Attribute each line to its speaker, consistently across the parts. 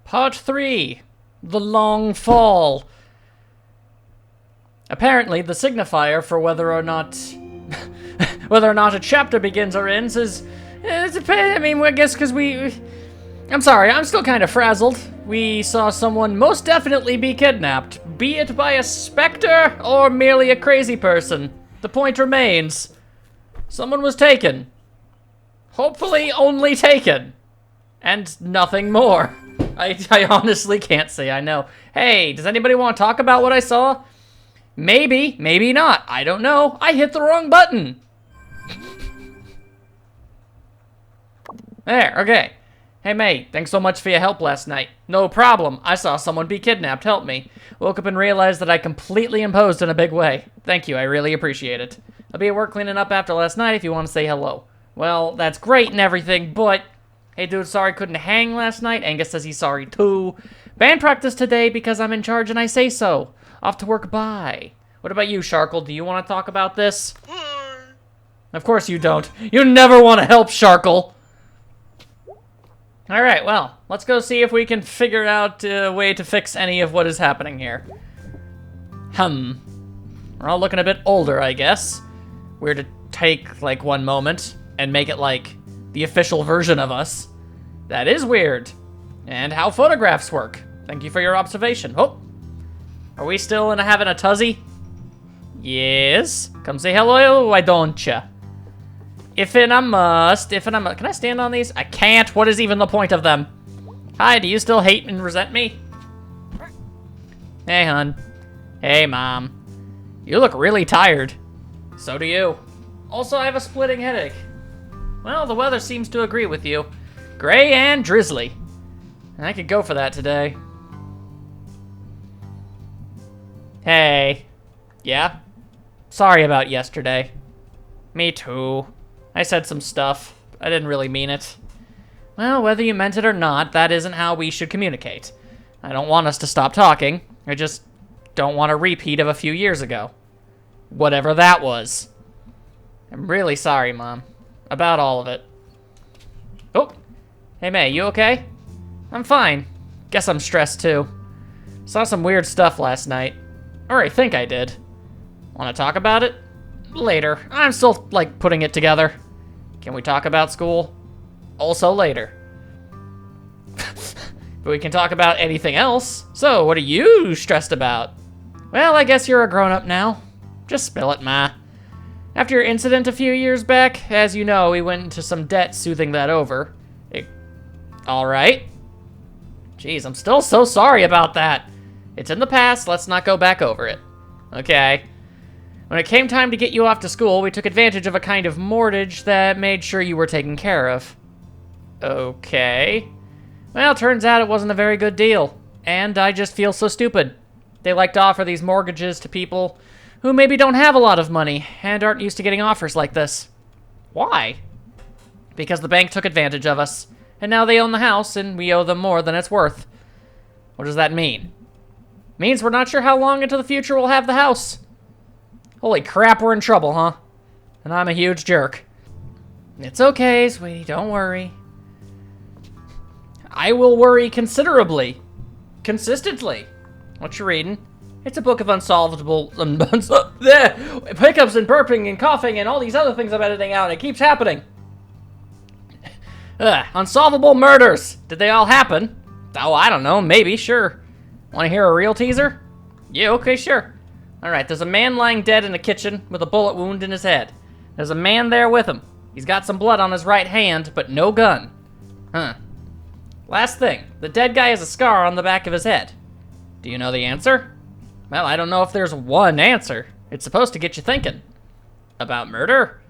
Speaker 1: Part 3. The Long Fall. Apparently, the signifier for whether or not a chapter begins or ends is... I guess because I'm sorry, I'm still kind of frazzled. We saw someone most definitely be kidnapped, be it by a specter or merely a crazy person. The point remains, someone was taken. Hopefully only taken. And nothing more. I honestly can't say I know. Hey, does anybody want to talk about what I saw? Maybe, maybe not. I don't know. I hit the wrong button. There, okay. Hey, mate, thanks so much for your help last night. No problem. I saw someone be kidnapped. Help me. Woke up and realized that I completely imposed in a big way. Thank you. I really appreciate it. I'll be at work cleaning up after last night if you want to say hello. Well, that's great and everything, but... Hey, dude, sorry couldn't hang last night. Angus says he's sorry, too. Band practice today because I'm in charge and I say so. Off to work, bye. What about you, Sharkle? Do you want to talk about this? Of course you don't. You never want to help, Sharkle. Alright, well, let's go see if we can figure out a way to fix any of what is happening here. We're all looking a bit older, I guess. We're to take, like, one moment and make it, like, the official version of us. That is weird. And how photographs work. Thank you for your observation. Oh, are we still having a tuzzy? Yes. Come say hello, why don't ya? If and I must, can I stand on these? I can't. What is even the point of them? Hi, do you still hate and resent me? Hey, hun. Hey, Mom. You look really tired. So do you. Also, I have a splitting headache. Well, the weather seems to agree with you. Gray and drizzly. I could go for that today. Hey. Yeah? Sorry about yesterday. Me too. I said some stuff. I didn't really mean it. Well, whether you meant it or not, that isn't how we should communicate. I don't want us to stop talking. I just don't want a repeat of a few years ago. Whatever that was. I'm really sorry, Mom. About all of it. Oh. Hey, May, you okay? I'm fine. Guess I'm stressed, too. Saw some weird stuff last night. Or I think I did. Want to talk about it? Later. I'm still, like, putting it together. Can we talk about school? Also later. But we can talk about anything else. So, what are you stressed about? Well, I guess you're a grown-up now. Just spill it, Ma. After your incident a few years back, as you know, we went into some debt soothing that over. Alright. Jeez, I'm still so sorry about that. It's in the past, let's not go back over it. Okay. When it came time to get you off to school, we took advantage of a kind of mortgage that made sure you were taken care of. Okay. Well, turns out it wasn't a very good deal. And I just feel so stupid. They like to offer these mortgages to people who maybe don't have a lot of money and aren't used to getting offers like this. Why? Because the bank took advantage of us, and now they own the house and we owe them more than it's worth. What does that mean? Means we're not sure how long into the future we'll have the house. Holy crap, we're in trouble, huh? And I'm a huge jerk. It's okay, sweetie, don't worry. I will worry considerably. Consistently. What you reading? It's a book of unsolvable hiccups and burping and coughing and all these other things I'm editing out. It keeps happening. Unsolvable murders. Did they all happen? Oh, I don't know. Maybe, sure. Want to hear a real teaser? Yeah, okay, sure. Alright, there's a man lying dead in the kitchen with a bullet wound in his head. There's a man there with him. He's got some blood on his right hand, but no gun. Huh. Last thing, the dead guy has a scar on the back of his head. Do you know the answer? Well, I don't know if there's one answer. It's supposed to get you thinking. About murder?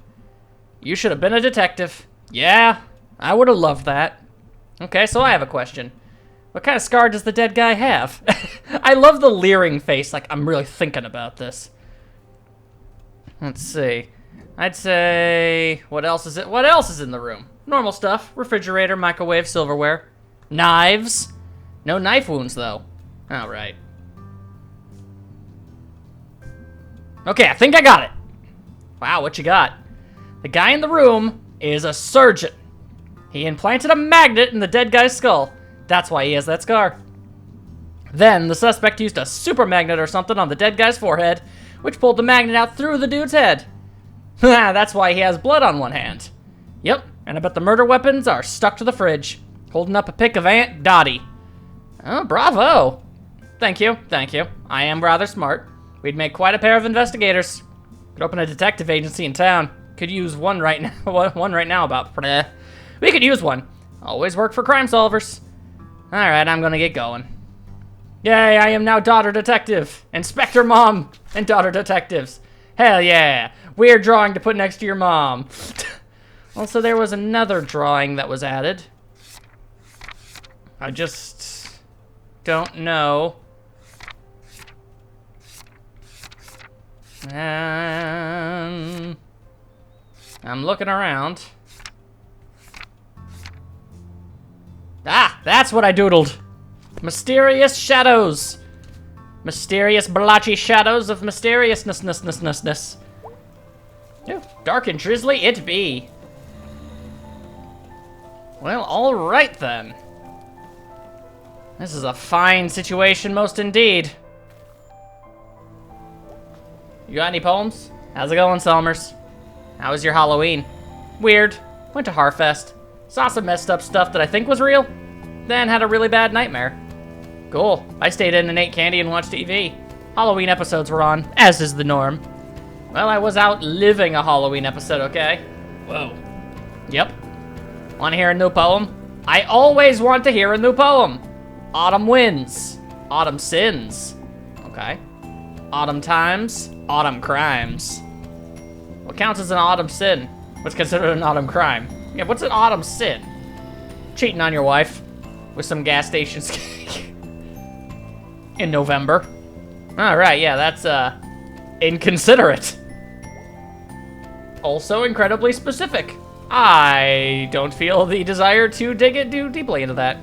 Speaker 1: You should have been a detective. Yeah, I would have loved that. Okay, so I have a question. What kind of scar does the dead guy have? I love the leering face, like I'm really thinking about this. Let's see. I'd say, what else is in the room? Normal stuff. Refrigerator, microwave, silverware. Knives. No knife wounds, though. Alright. Okay, I think I got it. Wow, what you got? The guy in the room is a surgeon. He implanted a magnet in the dead guy's skull. That's why he has that scar. Then, the suspect used a super magnet or something on the dead guy's forehead, which pulled the magnet out through the dude's head. That's why he has blood on one hand. Yep, and I bet the murder weapons are stuck to the fridge, holding up a pic of Aunt Dottie. Oh, bravo. Thank you, thank you. I am rather smart. We'd make quite a pair of investigators. Could open a detective agency in town. Could use one right now. One right now about. We could use one. Always work for crime solvers. All right, I'm gonna get going. Yay! I am now daughter detective, Inspector Mom, and daughter detectives. Hell yeah! Weird drawing to put next to your mom. Also, there was another drawing that was added. I just don't know. I'm looking around. Ah, that's what I doodled. Mysterious shadows. Mysterious blotchy shadows of mysteriousness. Yeah, dark and drizzly it be. Well, alright then. This is a fine situation most indeed. You got any poems? How's it going, Selmers? How was your Halloween? Weird. Went to Harfest. Saw some messed up stuff that I think was real. Then had a really bad nightmare. Cool. I stayed in and ate candy and watched TV. Halloween episodes were on, as is the norm. Well, I was out living a Halloween episode, okay? Whoa. Yep. Want to hear a new poem? I always want to hear a new poem. Autumn wins. Autumn sins. Okay. Autumn times. Autumn crimes. What counts as an autumn sin? What's considered an autumn crime? Yeah, what's an autumn sin? Cheating on your wife with some gas station cake in November. All right, yeah, that's inconsiderate. Also incredibly specific. I don't feel the desire to dig it too deeply into that.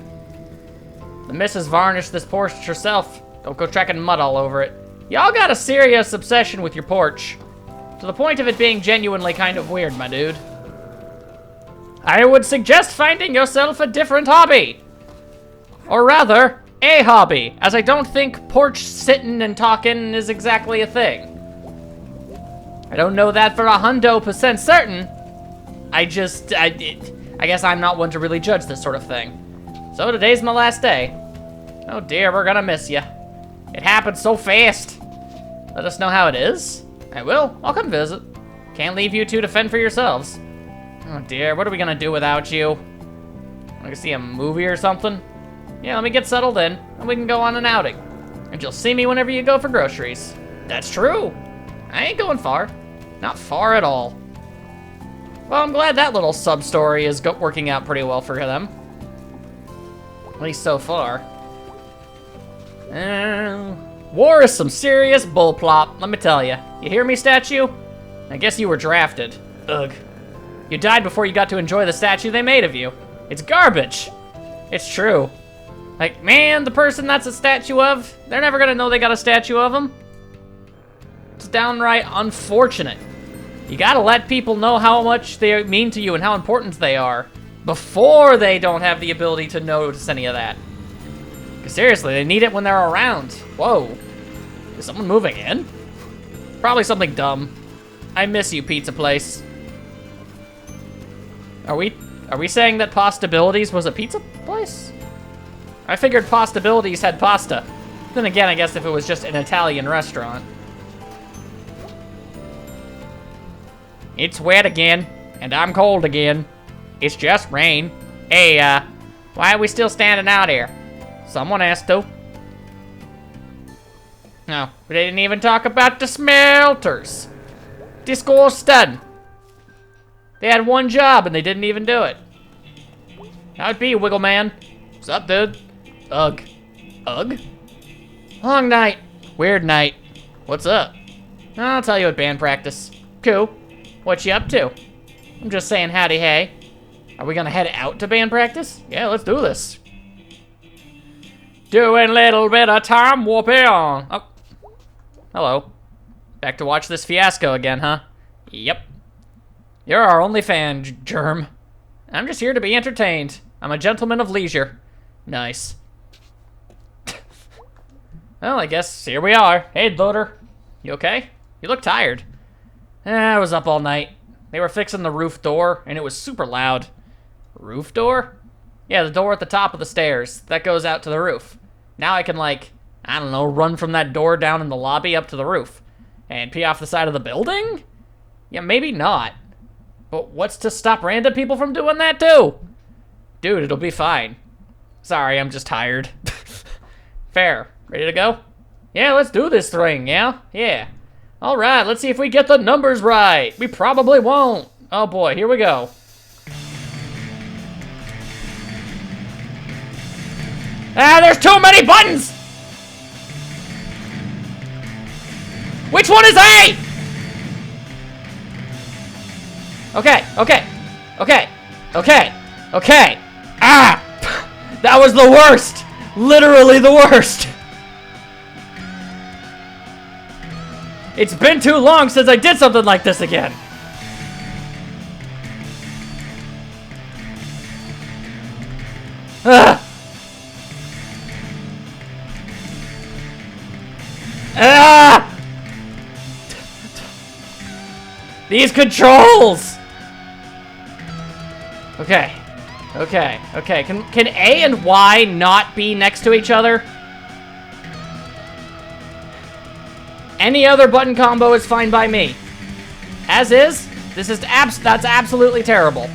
Speaker 1: The missus varnished this porch herself. Don't go tracking mud all over it. Y'all got a serious obsession with your porch. To the point of it being genuinely kind of weird, my dude. I would suggest finding yourself a different hobby. Or rather, a hobby, as I don't think porch sitting and talking is exactly a thing. I don't know that for 100% certain. I guess I'm not one to really judge this sort of thing. So today's my last day. Oh dear, we're gonna miss you. It happened so fast. Let us know how it is. I will. I'll come visit. Can't leave you two to fend for yourselves. Oh dear, what are we gonna do without you? Wanna go see a movie or something? Yeah, let me get settled in, and we can go on an outing. And you'll see me whenever you go for groceries. That's true. I ain't going far. Not far at all. Well, I'm glad that little sub-story is working out pretty well for them. At least so far. War is some serious bullplop, let me tell you. You hear me, statue? I guess you were drafted. Ugh. You died before you got to enjoy the statue they made of you. It's garbage. It's true. Like, man, the person that's a statue of, they're never gonna know they got a statue of them. It's downright unfortunate. You gotta let people know how much they mean to you and how important they are before they don't have the ability to notice any of that. Because seriously, they need it when they're around. Whoa. Is someone moving in? Probably something dumb. I miss you, pizza place. Are we saying that Postabilities was a pizza place? I figured Postabilities had pasta. Then again, I guess if it was just an Italian restaurant. It's wet again, and I'm cold again. It's just rain. Hey, why are we still standing out here? Someone has to. No, we didn't even talk about the smelters. Disgusting. They had one job and they didn't even do it. How'd be, Wiggle Man? What's up, dude? Ugh. Ugh? Long night. Weird night. What's up? I'll tell you at band practice. Cool. What you up to? I'm just saying howdy hey. Are we gonna head out to band practice? Yeah, let's do this. Doing a little bit of time warping. Oh. Hello. Back to watch this fiasco again, huh? Yep. You're our only fan, Germ. I'm just here to be entertained. I'm a gentleman of leisure. Nice. Well, I guess here we are. Hey, Loader. You okay? You look tired. I was up all night. They were fixing the roof door, and it was super loud. Roof door? Yeah, the door at the top of the stairs. That goes out to the roof. Now I can, like, I don't know, run from that door down in the lobby up to the roof. And pee off the side of the building? Yeah, maybe not. But what's to stop random people from doing that, too? Dude, it'll be fine. Sorry, I'm just tired. Fair. Ready to go? Yeah, let's do this thing, yeah? Yeah. Alright, let's see if we get the numbers right. We probably won't. Oh boy, here we go. Ah, there's too many buttons! Which one is A? Okay. Ah! That was the worst! Literally the worst! It's been too long since I did something like this again. Ah! Ah! These controls! Okay. Can A and Y not be next to each other? Any other button combo is fine by me. As is, that's absolutely terrible.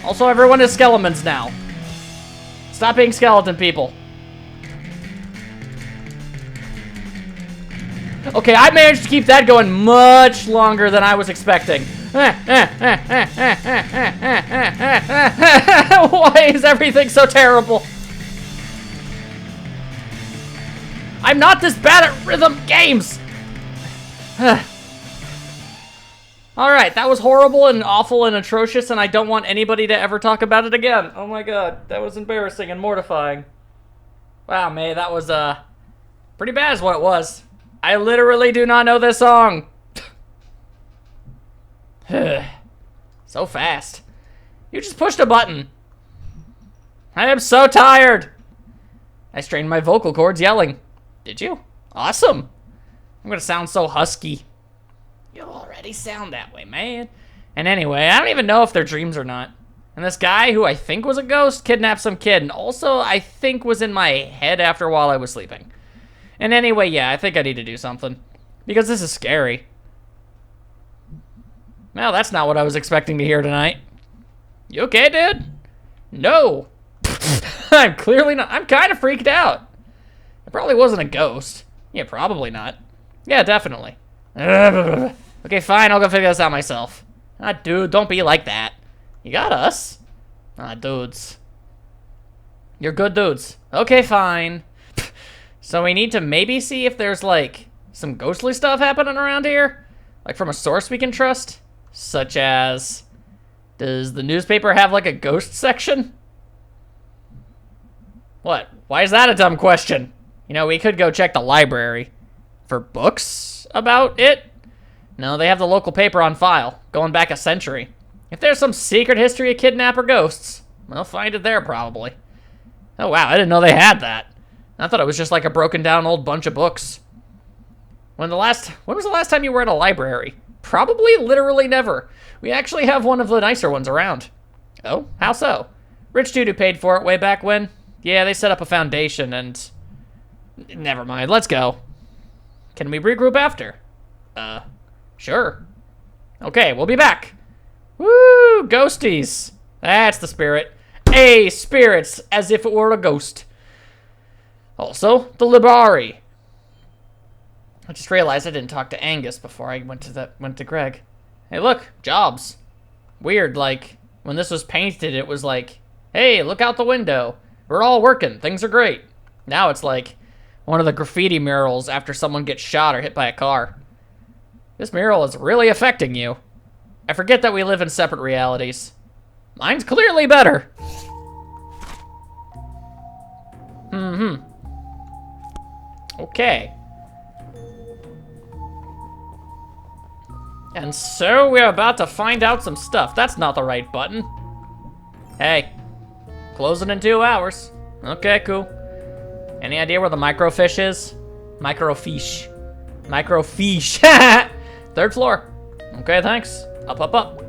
Speaker 1: Also, everyone is skeletons now. Stop being skeleton people. Okay, I managed to keep that going much longer than I was expecting. Why is everything so terrible? I'm not this bad at rhythm games! Alright, that was horrible and awful and atrocious, and I don't want anybody to ever talk about it again. Oh my god, that was embarrassing and mortifying. Wow, May, that was, pretty bad is what it was. I literally do not know this song. So fast. You just pushed a button. I am so tired. I strained my vocal cords yelling. Did you? Awesome. I'm gonna sound so husky. You already sound that way, man. And anyway, I don't even know if they're dreams or not. And this guy, who I think was a ghost, kidnapped some kid, and also I think was in my head after while I was sleeping. And anyway, yeah, I think I need to do something. Because this is scary. Well, that's not what I was expecting to hear tonight. You okay, dude? No. I'm clearly not. I'm kind of freaked out. It probably wasn't a ghost. Yeah, probably not. Yeah, definitely. Okay, fine, I'll go figure this out myself. Ah, dude, don't be like that. You got us. Ah, dudes. You're good dudes. Okay, fine. So we need to maybe see if there's, like, some ghostly stuff happening around here? Like, from a source we can trust? Such as... Does the newspaper have, like, a ghost section? What? Why is that a dumb question? You know, we could go check the library. For books about it? No, they have the local paper on file, going back a century. If there's some secret history of kidnapper ghosts, we'll find it there, probably. Oh, wow, I didn't know they had that. I thought it was just like a broken down old bunch of books. When was the last time you were at a library? Probably literally never. We actually have one of the nicer ones around. Oh, how so? Rich dude who paid for it way back when. Yeah, they set up a foundation and... Never mind, let's go. Can we regroup after? Sure. Okay, we'll be back. Woo, ghosties. That's the spirit. Hey, spirits, as if it were a ghost. Also, the Libari. I just realized I didn't talk to Angus before I went to Greg. Hey, look, jobs. Weird, like, when this was painted, it was like, hey, look out the window. We're all working. Things are great. Now it's like one of the graffiti murals after someone gets shot or hit by a car. This mural is really affecting you. I forget that we live in separate realities. Mine's clearly better. Okay. And so we're about to find out some stuff. That's not the right button. Hey, closing in 2 hours. Okay, cool. Any idea where the microfiche is? Microfiche. Microfiche. 3rd floor. Okay, thanks. Up, up, up.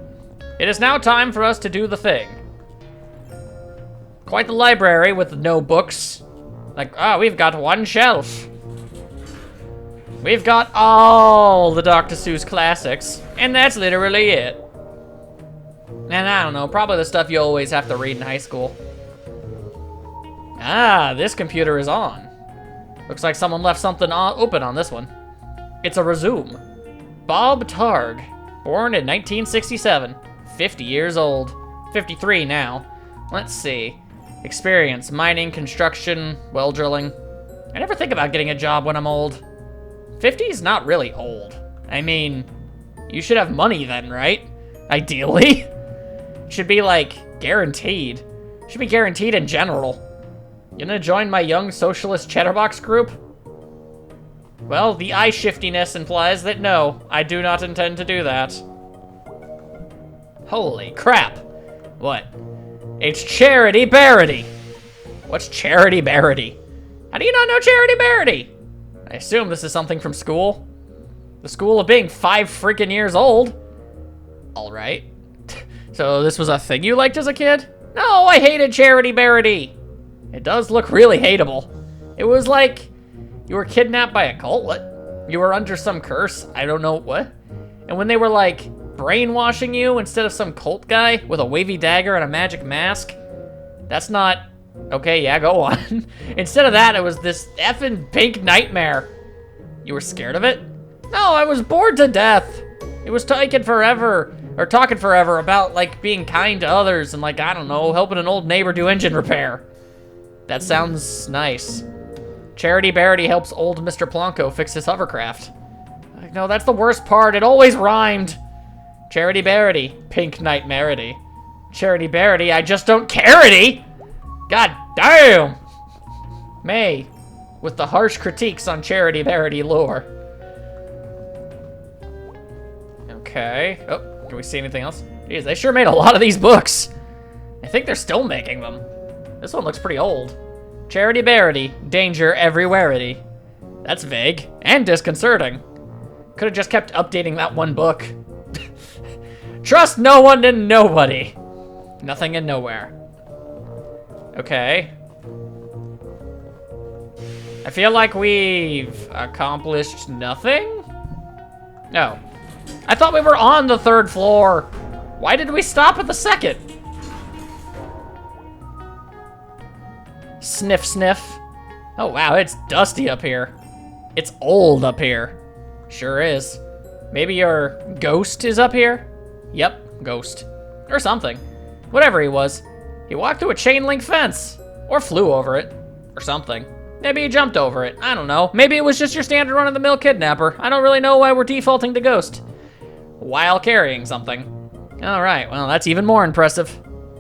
Speaker 1: It is now time for us to do the thing. Quite the library with no books. Like, we've got 1 shelf. We've got all the Dr. Seuss classics, and that's literally it. And I don't know, probably the stuff you always have to read in high school. This computer is on. Looks like someone left something open on this one. It's a resume. Bob Targ, born in 1967, 50 years old, 53 now. Let's see. Experience, mining, construction, well drilling. I never think about getting a job when I'm old. 50 is not really old. I mean, you should have money then, right? Ideally. Should be, like, guaranteed. Should be guaranteed in general. You gonna join my young socialist chatterbox group? Well, the eye shiftiness implies that no, I do not intend to do that. Holy crap. What? It's Charity Barity. What's Charity Barity? How do you not know Charity Barity? I assume this is something from school. The school of being 5 freaking years old. All right. So this was a thing you liked as a kid? No, I hated Charity Barity. It does look really hateable. It was like you were kidnapped by a cult. What? You were under some curse. I don't know what. And when they were like brainwashing you instead of some cult guy with a wavy dagger and a magic mask, that's not... Okay, yeah, go on. Instead of that, it was this effing pink nightmare. You were scared of it? No, I was bored to death. It was talking forever about, like, being kind to others and, like, I don't know, helping an old neighbor do engine repair. That sounds nice. Charity Barity helps old Mr. Plonko fix his hovercraft. Like, no, that's the worst part. It always rhymed. Charity Barity, pink nightmarity. Charity Barity, I just don't carity. God damn! May, with the harsh critiques on Charity Barity lore. Okay. Oh, can we see anything else? Jeez, they sure made a lot of these books. I think they're still making them. This one looks pretty old. Charity Barity, danger everywhereity. That's vague and disconcerting. Could have just kept updating that one book. Trust no one and nobody. Nothing and nowhere. Okay. I feel like we've accomplished nothing? No. I thought we were on the 3rd floor. Why did we stop at the 2nd? Sniff, sniff. Oh, wow, it's dusty up here. It's old up here. Sure is. Maybe your ghost is up here? Yep, ghost. Or something. Whatever he was. He walked through a chain link fence. Or flew over it. Or something. Maybe he jumped over it. I don't know. Maybe it was just your standard run-of-the-mill kidnapper. I don't really know why we're defaulting to ghost. While carrying something. Alright, well, that's even more impressive.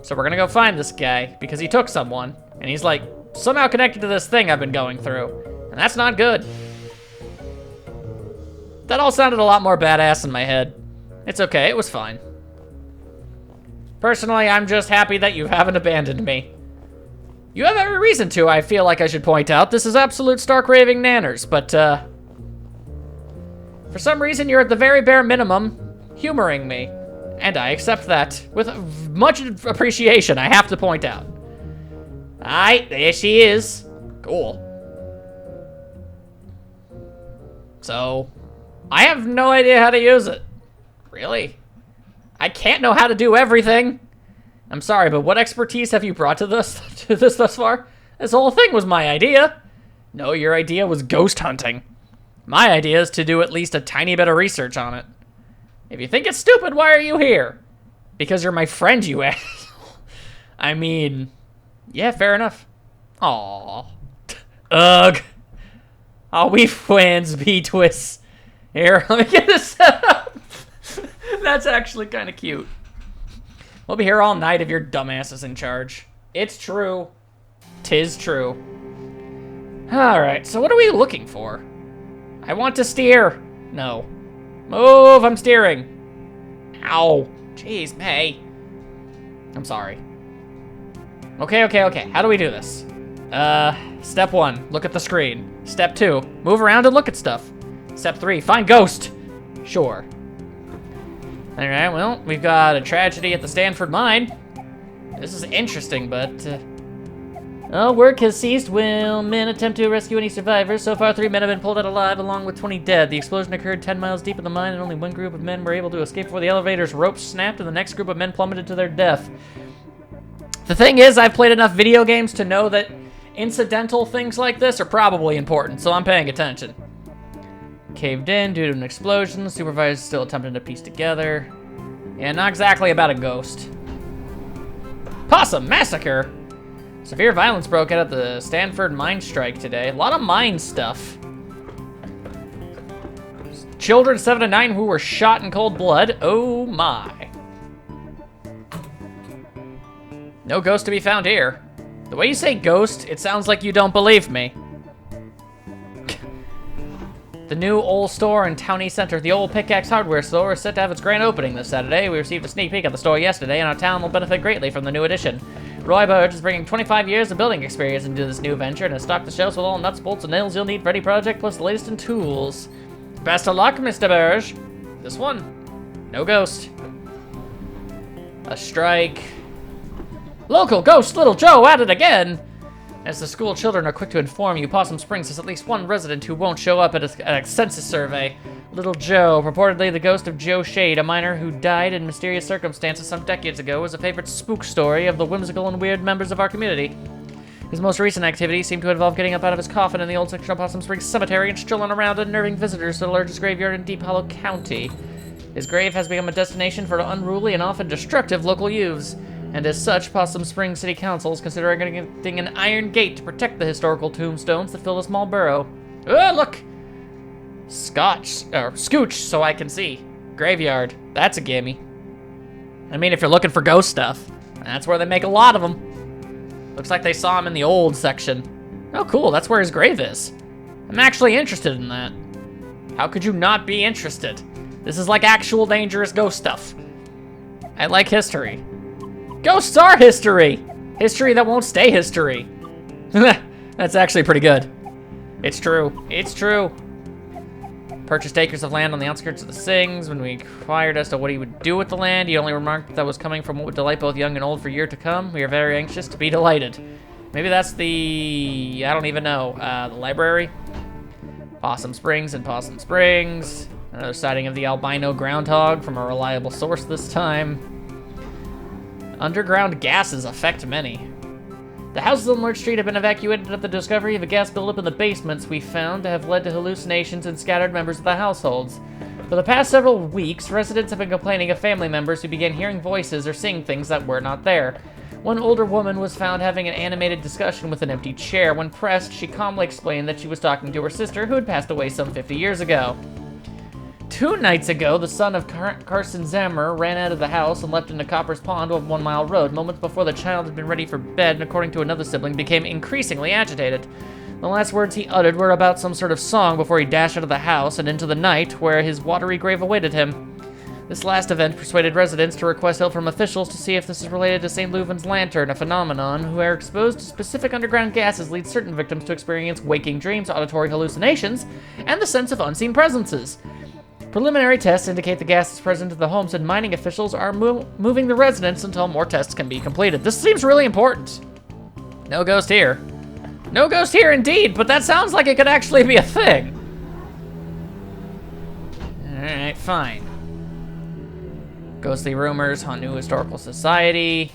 Speaker 1: So we're gonna go find this guy, because he took someone. And he's, like, somehow connected to this thing I've been going through. And that's not good. That all sounded a lot more badass in my head. It's okay, it was fine. Personally, I'm just happy that you haven't abandoned me. You have every reason to, I feel like I should point out. This is absolute stark raving nanners, but, for some reason, you're at the very bare minimum humoring me. And I accept that with much appreciation, I have to point out. Aight, there she is. Cool. So, I have no idea how to use it. Really? I can't know how to do everything. I'm sorry, but what expertise have you brought to this thus far? This whole thing was my idea. No, your idea was ghost hunting. My idea is to do at least a tiny bit of research on it. If you think it's stupid, why are you here? Because you're my friend, you asshole. I mean, yeah, fair enough. Aww. Ugh. Oh, we friends, B-twists. Here, let me get this set up. That's actually kind of cute. We'll be here all night if your dumbass is in charge. It's true. 'Tis true. Alright, so what are we looking for? I want to steer. No. Move, I'm steering. Ow. Jeez, May. I'm sorry. Okay. How do we do this? Step 1, look at the screen. Step 2, move around and look at stuff. Step 3, find ghost. Sure. Alright, well, we've got a tragedy at the Stanford mine. This is interesting, but, work has ceased. Will men attempt to rescue any survivors? So far, 3 men have been pulled out alive, along with 20 dead. The explosion occurred 10 miles deep in the mine, and only one group of men were able to escape before the elevator's rope snapped, and the next group of men plummeted to their death. The thing is, I've played enough video games to know that incidental things like this are probably important, so I'm paying attention. Caved in due to an explosion. The supervisor's still attempting to piece together. Yeah, not exactly about a ghost. Possum massacre! Severe violence broke out at the Stanford mine strike today. A lot of mine stuff. Children 7 to 9 who were shot in cold blood. Oh my. No ghost to be found here. The way you say ghost, it sounds like you don't believe me. The new old store in Towney Center, the old Pickaxe Hardware store, is set to have its grand opening this Saturday. We received a sneak peek of the store yesterday, and our town will benefit greatly from the new addition. Roy Burge is bringing 25 years of building experience into this new venture and has stocked the shelves with all nuts, bolts, and nails you'll need for any project, plus the latest in tools. Best of luck, Mr. Burge. This one. No ghost. A strike. Local ghost Little Joe at it again! As the school children are quick to inform you, Possum Springs has at least one resident who won't show up at a census survey. Little Joe, purportedly the ghost of Joe Shade, a miner who died in mysterious circumstances some decades ago, was a favorite spook story of the whimsical and weird members of our community. His most recent activities seem to involve getting up out of his coffin in the old section of Possum Springs Cemetery and strolling around unnerving visitors to the largest graveyard in Deep Hollow County. His grave has become a destination for unruly and often destructive local youths. And as such, Possum Springs City Council is considering getting an iron gate to protect the historical tombstones that fill the small borough. Oh, look! Scooch, so I can see. Graveyard. That's a gimme. I mean, if you're looking for ghost stuff, that's where they make a lot of them. Looks like they saw him in the old section. Oh, cool, that's where his grave is. I'm actually interested in that. How could you not be interested? This is like actual dangerous ghost stuff. I like history. Ghosts are history! History that won't stay history. That's actually pretty good. It's true. It's true. Purchased acres of land on the outskirts of the Sings. When we inquired as to what he would do with the land, he only remarked that was coming from what would delight both young and old for years to come. We are very anxious to be delighted. Maybe that's the... I don't even know. The library? Possum Springs and Possum Springs. Another sighting of the albino groundhog from a reliable source this time. Underground gases affect many. The houses on Lord Street have been evacuated after the discovery of a gas buildup in the basements we found to have led to hallucinations in scattered members of the households. For the past several weeks, residents have been complaining of family members who began hearing voices or seeing things that were not there. One older woman was found having an animated discussion with an empty chair. When pressed, she calmly explained that she was talking to her sister who had passed away some 50 years ago. 2 nights ago, the son of Carson Zammer ran out of the house and leapt into Copper's Pond on 1 Mile Road, moments before the child had been ready for bed and, according to another sibling, became increasingly agitated. The last words he uttered were about some sort of song before he dashed out of the house and into the night, where his watery grave awaited him. This last event persuaded residents to request help from officials to see if this is related to St. Leuven's lantern, a phenomenon who are exposed to specific underground gases leads certain victims to experience waking dreams, auditory hallucinations, and the sense of unseen presences. Preliminary tests indicate the gases present at the homes, and mining officials are moving the residents until more tests can be completed. This seems really important. No ghost here. No ghost here indeed, but that sounds like it could actually be a thing. Alright, fine. Ghostly rumors, haunt New Historical Society.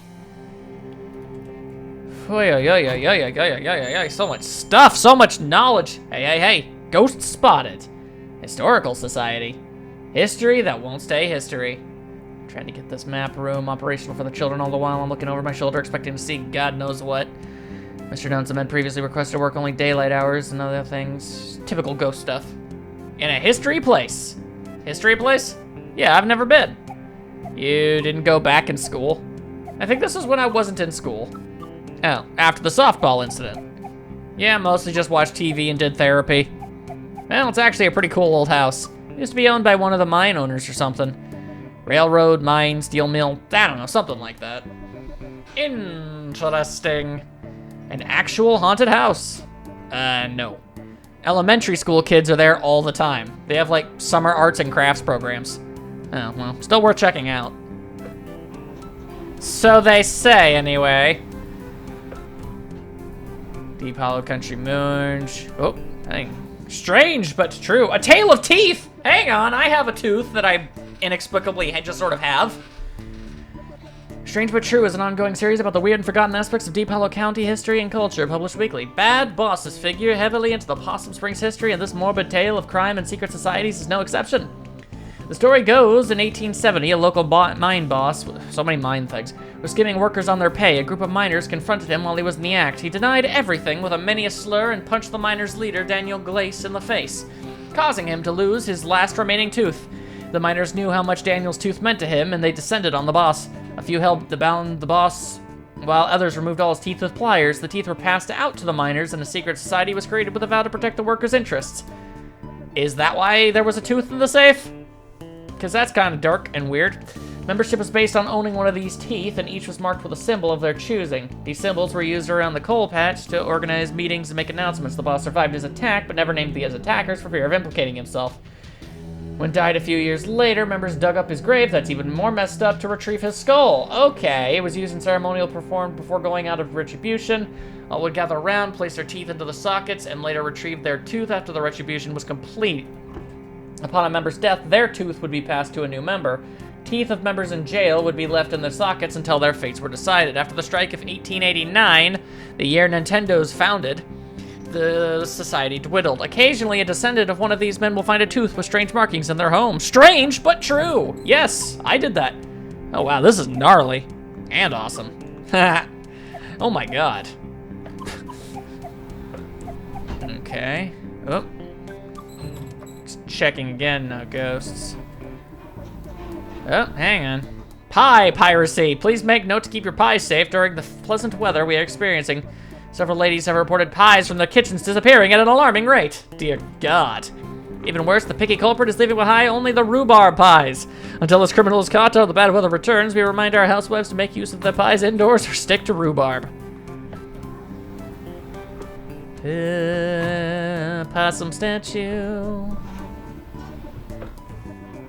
Speaker 1: So much stuff, so much knowledge. Hey. Ghost spotted. Historical Society. History that won't stay history. I'm trying to get this map room operational for the children all the while I'm looking over my shoulder expecting to see God knows what. Mr. Dunstan had previously requested to work only daylight hours and other things. Typical ghost stuff. In a history place. History place? Yeah, I've never been. You didn't go back in school? I think this is when I wasn't in school. Oh, after the softball incident. Yeah, mostly just watched TV and did therapy. Well, it's actually a pretty cool old house. It used to be owned by one of the mine owners or something. Railroad, mine, steel mill, I don't know, something like that. Interesting. An actual haunted house? No. Elementary school kids are there all the time. They have, like, summer arts and crafts programs. Oh, well, still worth checking out. So they say, anyway. Deep Hollow Country Moonge. Oh, dang. Strange, but true. A tale of teeth! Hang on, I have a tooth that I inexplicably just sort of have. Strange but True is an ongoing series about the weird and forgotten aspects of Deep Hollow County history and culture, published weekly. Bad bosses figure heavily into the Possum Springs history, and this morbid tale of crime and secret societies is no exception. The story goes, in 1870, a local mine boss, so many mine thugs, was skimming workers on their pay. A group of miners confronted him while he was in the act. He denied everything with a many slur and punched the miners' leader, Daniel Glace, in the face, causing him to lose his last remaining tooth. The miners knew how much Daniel's tooth meant to him, and they descended on the boss. A few helped bound the boss, while others removed all his teeth with pliers. The teeth were passed out to the miners, and a secret society was created with a vow to protect the workers' interests. Is that why there was a tooth in the safe? Because that's kind of dark and weird. Membership was based on owning one of these teeth, and each was marked with a symbol of their choosing. These symbols were used around the coal patch to organize meetings and make announcements. The boss survived his attack, but never named his attackers for fear of implicating himself. When died a few years later, members dug up his grave, that's even more messed up, to retrieve his skull. Okay, it was used in ceremonial performed before going out of retribution. All would gather around, place their teeth into the sockets, and later retrieve their tooth after the retribution was complete. Upon a member's death, their tooth would be passed to a new member. Teeth of members in jail would be left in their sockets until their fates were decided. After the strike of 1889, the year Nintendo's founded, the society dwindled. Occasionally, a descendant of one of these men will find a tooth with strange markings in their home. Strange, but true. Yes, I did that. Oh, wow, this is gnarly and awesome. Oh, my God. Okay. Oh. Checking again, no ghosts. Oh, hang on. Pie piracy. Please make note to keep your pies safe during the pleasant weather we are experiencing. Several ladies have reported pies from their kitchens disappearing at an alarming rate. Dear God. Even worse, the picky culprit is leaving behind only the rhubarb pies. Until this criminal is caught or the bad weather returns, we remind our housewives to make use of their pies indoors or stick to rhubarb. Possum statue.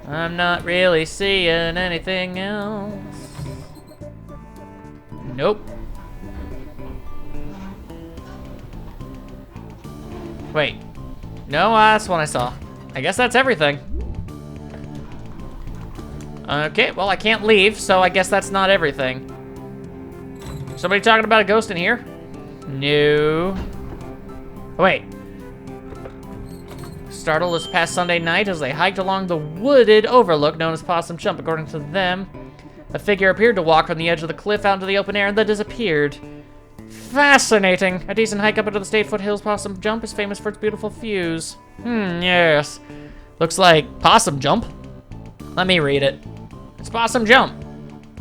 Speaker 1: I'm not really seeing anything else. Nope. Wait. No, that's one I saw. I guess that's everything. Okay, well, I can't leave, so I guess that's not everything. Somebody talking about a ghost in here? No. Oh, wait. Startled this past Sunday night as they hiked along the wooded overlook known as Possum Jump. According to them, a figure appeared to walk from the edge of the cliff out into the open air and then disappeared. Fascinating. A decent hike up into the state foothills. Possum Jump is famous for its beautiful views. Yes. Looks like Possum Jump. Let me read it. It's Possum Jump.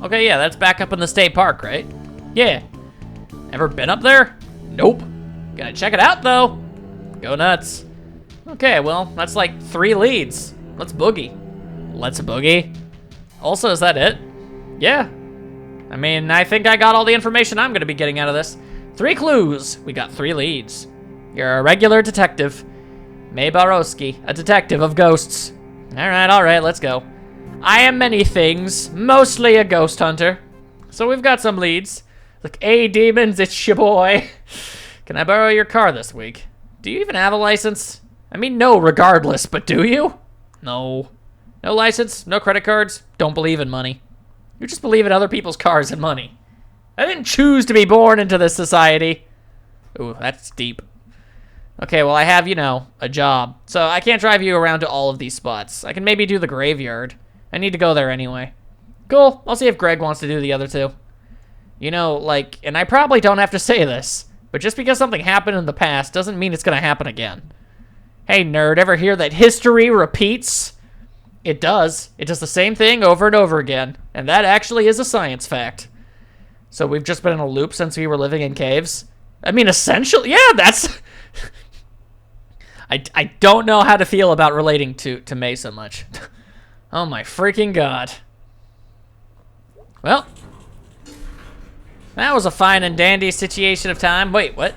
Speaker 1: Okay, yeah, that's back up in the state park, right? Yeah. Ever been up there? Nope. Gotta check it out, though. Go nuts. Okay, well, that's like 3 leads. Let's boogie. Let's boogie. Also, is that it? Yeah. I mean, I think I got all the information I'm gonna be getting out of this. 3 clues. We got 3 leads. You're a regular detective. Mae Borowski, a detective of ghosts. All right, let's go. I am many things, mostly a ghost hunter. So we've got some leads. Like, hey, demons, it's your boy. Can I borrow your car this week? Do you even have a license? I mean, no, regardless, but do you? No. No license, no credit cards, don't believe in money. You just believe in other people's cars and money. I didn't choose to be born into this society. Ooh, that's deep. Okay, well, I have, you know, a job. So I can't drive you around to all of these spots. I can maybe do the graveyard. I need to go there anyway. Cool, I'll see if Greg wants to do the other 2. You know, like, and I probably don't have to say this, but just because something happened in the past doesn't mean it's gonna happen again. Hey, nerd, ever hear that history repeats? It does. It does the same thing over and over again, and that actually is a science fact. So we've just been in a loop since we were living in caves? I mean, essentially, yeah, that's... I don't know how to feel about relating to May so much. Oh my freaking god. Well, that was a fine and dandy situation of time. Wait, what?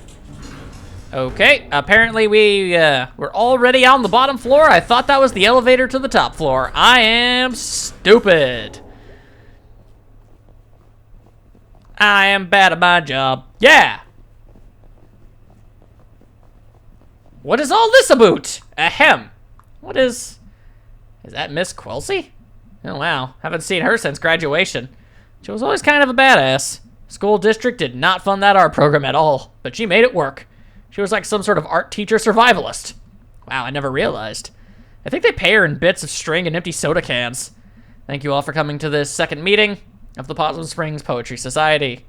Speaker 1: Okay, apparently we're already on the bottom floor. I thought that was the elevator to the top floor. I am stupid. I am bad at my job. Yeah. What is all this about? Ahem. What is that Miss Quilsey? Oh wow, haven't seen her since graduation. She was always kind of a badass. School district did not fund that art program at all, but she made it work. She was like some sort of art teacher survivalist. Wow, I never realized. I think they pay her in bits of string and empty soda cans. Thank you all for coming to this second meeting of the Possum Springs Poetry Society.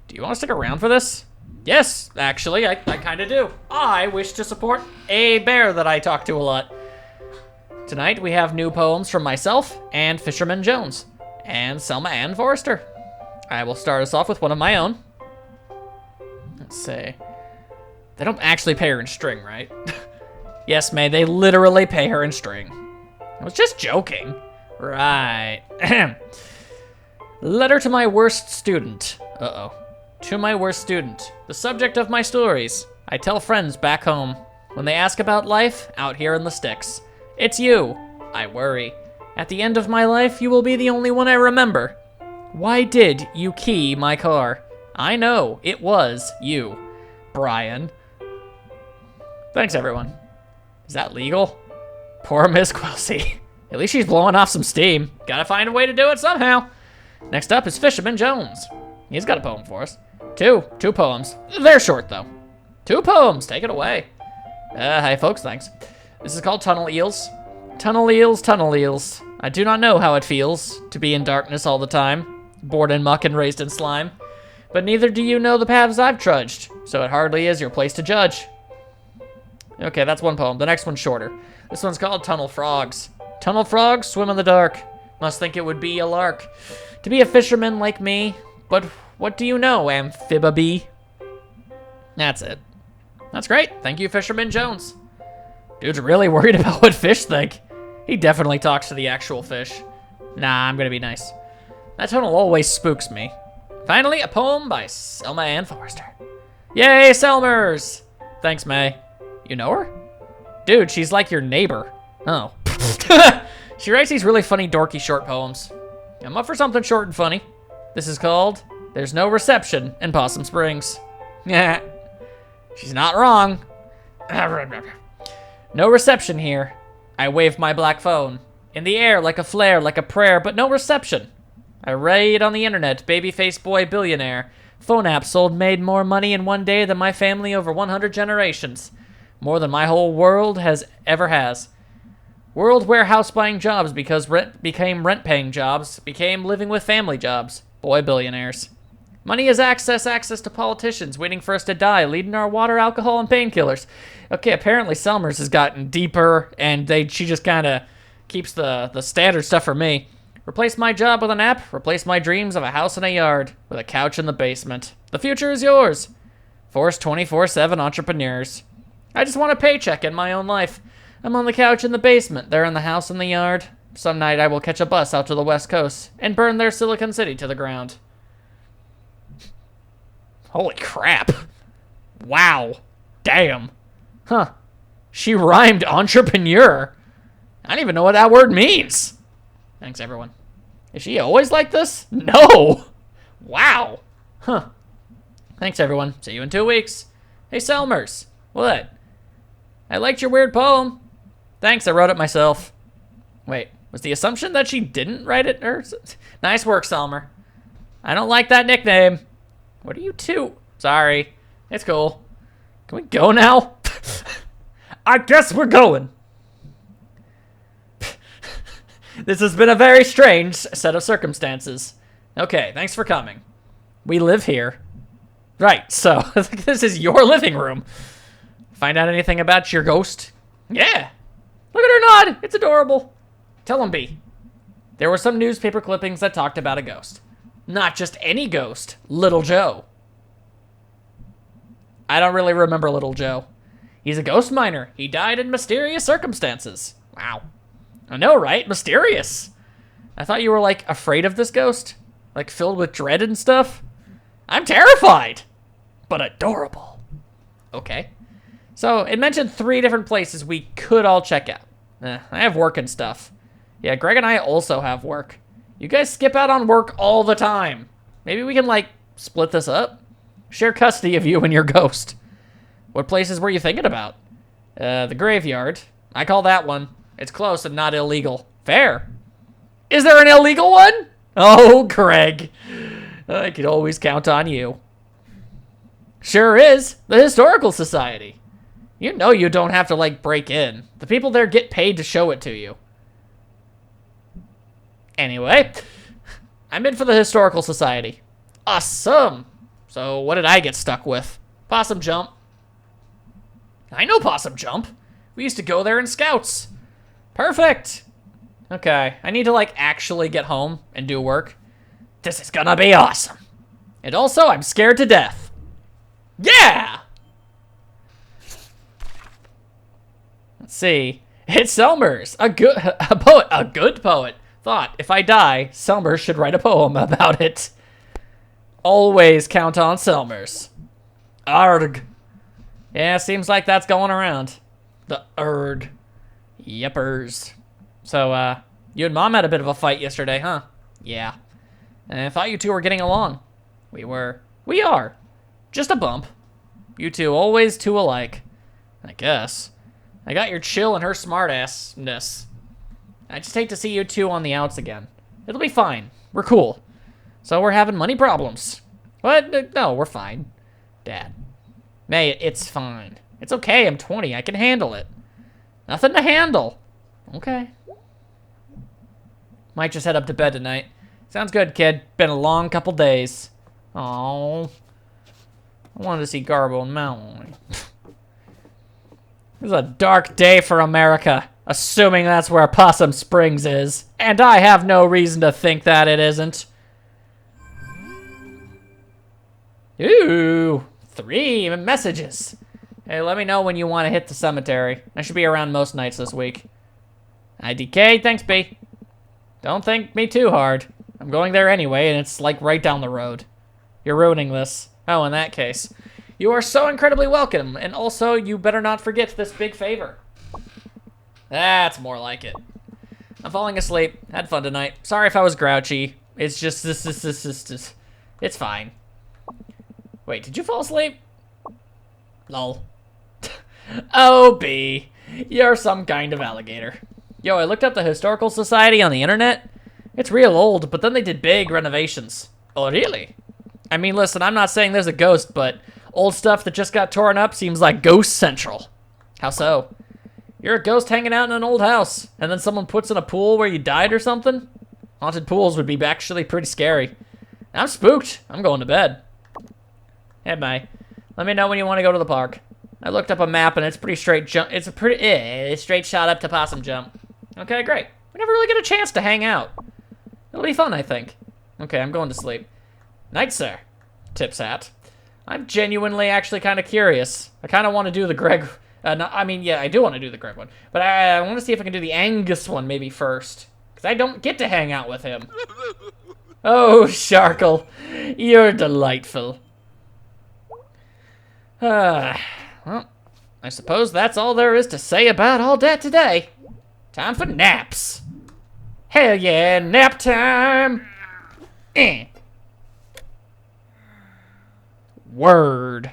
Speaker 1: Do you want to stick around for this? Yes, actually, I kind of do. I wish to support a bear that I talk to a lot. Tonight we have new poems from myself and Fisherman Jones and Selma Ann Forrester. I will start us off with one of my own. Let's see. They don't actually pay her in string, right? Yes, May, they literally pay her in string. I was just joking. Right. Letter to my worst student. Uh-oh. To my worst student. The subject of my stories. I tell friends back home when they ask about life out here in the sticks. It's you. I worry. At the end of my life, you will be the only one I remember. Why did you key my car? I know, it was you, Brian. Thanks, everyone. Is that legal? Poor Miss Quilsey. At least she's blowing off some steam. Gotta find a way to do it somehow. Next up is Fisherman Jones. He's got a poem for us. Two poems. They're short, though. 2 poems, take it away. Hi, folks, thanks. This is called Tunnel Eels. Tunnel eels, tunnel eels. I do not know how it feels to be in darkness all the time, born in muck and raised in slime. But neither do you know the paths I've trudged, so it hardly is your place to judge. Okay, that's one poem. The next one's shorter. This one's called Tunnel Frogs. Tunnel frogs swim in the dark. Must think it would be a lark to be a fisherman like me. But what do you know, Amphibiby? That's it. That's great. Thank you, Fisherman Jones. Dude's really worried about what fish think. He definitely talks to the actual fish. Nah, I'm gonna be nice. That tunnel always spooks me. Finally, a poem by Selma Ann Forrester. Yay, Selmers! Thanks, May. You know her? Dude, she's like your neighbor. Oh. She writes these really funny, dorky short poems. I'm up for something short and funny. This is called There's No Reception in Possum Springs. Yeah. She's not wrong. No reception here. I wave my black phone. In the air like a flare, like a prayer, but no reception. I raid on the internet, babyface boy billionaire. Phone app sold made more money in one day than my family over 100 generations. More than my whole world ever has. World where house buying jobs became rent paying jobs, became living with family jobs. Boy billionaires. Money is access to politicians waiting for us to die, leading our water, alcohol, and painkillers. Okay, apparently Selmers has gotten deeper, and she just kind of keeps the standard stuff for me. Replace my job with an app, replace my dreams of a house and a yard, with a couch in the basement. The future is yours. Force 24/7 entrepreneurs. I just want a paycheck in my own life. I'm on the couch in the basement, they're in the house and the yard. Some night I will catch a bus out to the West Coast, and burn their Silicon City to the ground. Holy crap. Wow. Damn. Huh. She rhymed entrepreneur. I don't even know what that word means. Thanks, everyone. Is she always like this? No. Wow. Huh. Thanks, everyone. See you in 2 weeks. Hey, Selmers. What? I liked your weird poem. Thanks, I wrote it myself. Wait, was the assumption that she didn't write it? Nice work, Selmer. I don't like that nickname. What are you two? Sorry. It's cool. Can we go now? I guess we're going. This has been a very strange set of circumstances. Okay, thanks for coming. We live here. Right, so this is your living room. Find out anything about your ghost? Yeah. Look at her nod. It's adorable. Tell him, B. There were some newspaper clippings that talked about a ghost. Not just any ghost, Little Joe. I don't really remember Little Joe. He's a ghost miner. He died in mysterious circumstances. Wow. I know, right? Mysterious. I thought you were, like, afraid of this ghost. Like, filled with dread and stuff. I'm terrified, but adorable. Okay. So, it mentioned 3 different places we could all check out. I have work and stuff. Yeah, Greg and I also have work. You guys skip out on work all the time. Maybe we can, like, split this up? Share custody of you and your ghost. What places were you thinking about? The graveyard. I call that one. It's close and not illegal. Fair. Is there an illegal one? Oh, Greg. I could always count on you. Sure is. The Historical Society. You know you don't have to, like, break in. The people there get paid to show it to you. Anyway, I'm in for the Historical Society. Awesome. So what did I get stuck with? Possum Jump. I know Possum Jump. We used to go there in Scouts. Perfect. Okay, I need to, like, actually get home and do work. This is gonna be awesome. And also, I'm scared to death. Yeah! Let's see. It's Selmers, a good poet. Thought, if I die, Selmers should write a poem about it. Always count on Selmers. Arg. Yeah, seems like that's going around. The erg. Yepers. So, you and Mom had a bit of a fight yesterday, huh? Yeah. And I thought you two were getting along. We were. We are. Just a bump. You two always too alike. I guess. I got your chill and her smartassness. I just hate to see you two on the outs again. It'll be fine. We're cool. So we're having money problems. What? No, we're fine. Dad. May, it's fine. It's okay, I'm 20. I can handle it. Nothing to handle. Okay. Might just head up to bed tonight. Sounds good, kid. Been a long couple days. Oh, I wanted to see Garbo and Malloy. This is a dark day for America, assuming that's where Possum Springs is. And I have no reason to think that it isn't. Ooh, 3 messages. Hey, let me know when you want to hit the cemetery. I should be around most nights this week. IDK, thanks, B. Don't think me too hard. I'm going there anyway, and it's like right down the road. You're ruining this. Oh, in that case. You are so incredibly welcome, and also you better not forget this big favor. That's more like it. I'm falling asleep. Had fun tonight. Sorry if I was grouchy. It's just this. It's fine. Wait, did you fall asleep? Lol. Oh, B. You're some kind of alligator. Yo, I looked up the Historical Society on the internet. It's real old, but then they did big renovations. Oh, really? I mean, listen, I'm not saying there's a ghost, but old stuff that just got torn up seems like Ghost Central. How so? You're a ghost hanging out in an old house, and then someone puts in a pool where you died or something? Haunted pools would be actually pretty scary. I'm spooked. I'm going to bed. Hey, May. Let me know when you want to go to the park. I looked up a map, and it's pretty straight jump. It's a pretty straight shot up to Possum Jump. Okay, great. We never really get a chance to hang out. It'll be fun, I think. Okay, I'm going to sleep. Night, sir. Tips hat. I'm genuinely actually kind of curious. I kind of want to do the Greg... no, I mean, yeah, I do want to do the Greg one. But I want to see if I can do the Angus one maybe first. Because I don't get to hang out with him. Oh, Sharkle. You're delightful. Well, I suppose that's all there is to say about all that today. Time for naps. Hell yeah, nap time. Word.